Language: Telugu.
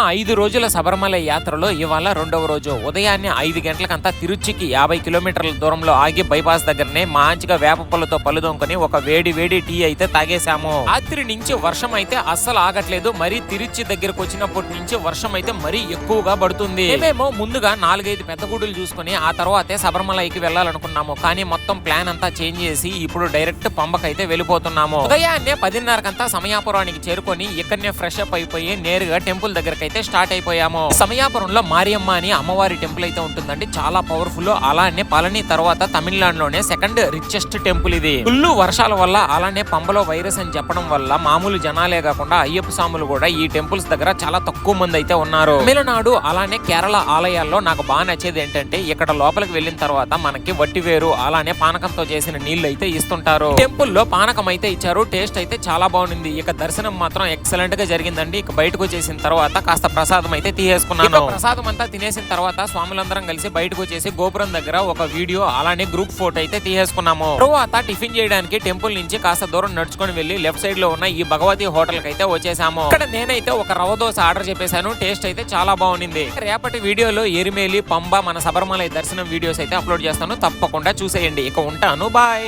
5 రోజుల శబరిమల యాత్రలో ఇవాళ రెండవ రోజు. ఉదయాన్నే 5 గంటలకంతా తిరుచికి 50 కిలోమీటర్ల దూరంలో ఆగి బైపాస్ దగ్గరనే మంచిగా వేప పళ్ళతో పలుదొంకొని ఒక వేడి టీ అయితే తాగేశాము. రాత్రి నుంచి వర్షం అయితే అస్సలు ఆగట్లేదు. మరి తిరుచి దగ్గరకు వచ్చినప్పటి నుంచి వర్షం అయితే మరీ ఎక్కువగా పడుతుంది. మేమేమో ముందుగా 4-5 పెద్ద గుడులు చూసుకుని ఆ తర్వాతే శబరిమలకి వెళ్ళాలనుకున్నాము. కానీ మొత్తం ప్లాన్ అంతా చేంజ్ చేసి ఇప్పుడు డైరెక్ట్ పంబకైతే వెళ్ళిపోతున్నాము. ఉదయాన్నే 10:30కంతా సమయాపురానికి చేరుకొని ఇక్కడనే ఫ్రెష్ అప్ అయిపోయి నేరుగా టెంపుల్ దగ్గరకైతే స్టార్ట్ అయిపోయాము. సమయాపురంలో మారియమ్మ అని అమ్మవారి టెంపుల్ అయితే ఉంటుందండి. చాలా పవర్ఫుల్. అలానే పళని తర్వాత తమిళనాడులోనే సెకండ్ రిచెస్ట్ టెంపుల్ ఇది. ఫుల్లు వర్షాల వల్ల అలానే పంబలో వైరస్ అని చెప్పడం వల్ల మామూలు జనాలే కాకుండా అయ్యప్ప స్వాములు కూడా ఈ టెంపుల్స్ దగ్గర చాలా తక్కువ మంది అయితే ఉన్నారు. తమిళనాడు అలానే కేరళ ఆలయాల్లో నాకు బాగా నచ్చేది ఏంటంటే ఇక్కడ లోపలికి వెళ్ళిన తర్వాత మనకి వట్టివేరు అలానే పానకంతో చేసిన నీళ్లు అయితే ఇస్తుంటారు. టెంపుల్ లో పానకం అయితే ఇచ్చారు. టేస్ట్ అయితే చాలా బాగుంది. ఇక దర్శనం మాత్రం ఎక్సలెంట్ గా జరిగిందండి. ఇక బయటకు వచ్చేసిన తర్వాత కాస్త ప్రసాదం అయితే తీసేసుకున్నాను. ప్రసాదం అంతా తినేసిన తర్వాత స్వాములందరం కలిసి బయటకు వచ్చేసి గోపురం దగ్గర ఒక వీడియో అలానే గ్రూప్ ఫోటో అయితే తీసేసుకున్నాము. తర్వాత టిఫిన్ చేయడానికి టెంపుల్ నుంచి కాస్త దూరం నడుచుకొని వెళ్లి లెఫ్ట్ సైడ్ లో ఉన్న ఈ భగవతి హోటల్ కి అయితే వచ్చేసాము. ఇక్కడ నేనైతే ఒక రవ్వ దోశ ఆర్డర్ చేశాను. టేస్ట్ అయితే చాలా బాగుంది. రేపటి వీడియోలో ఎరిమేలి పంబ మన శబరిమల దర్శనం వీడియోస్ అయితే అప్లోడ్ చేస్తాను. తప్పకుండా చూసేయండి. ఇక ఉంటాను. బాయ్.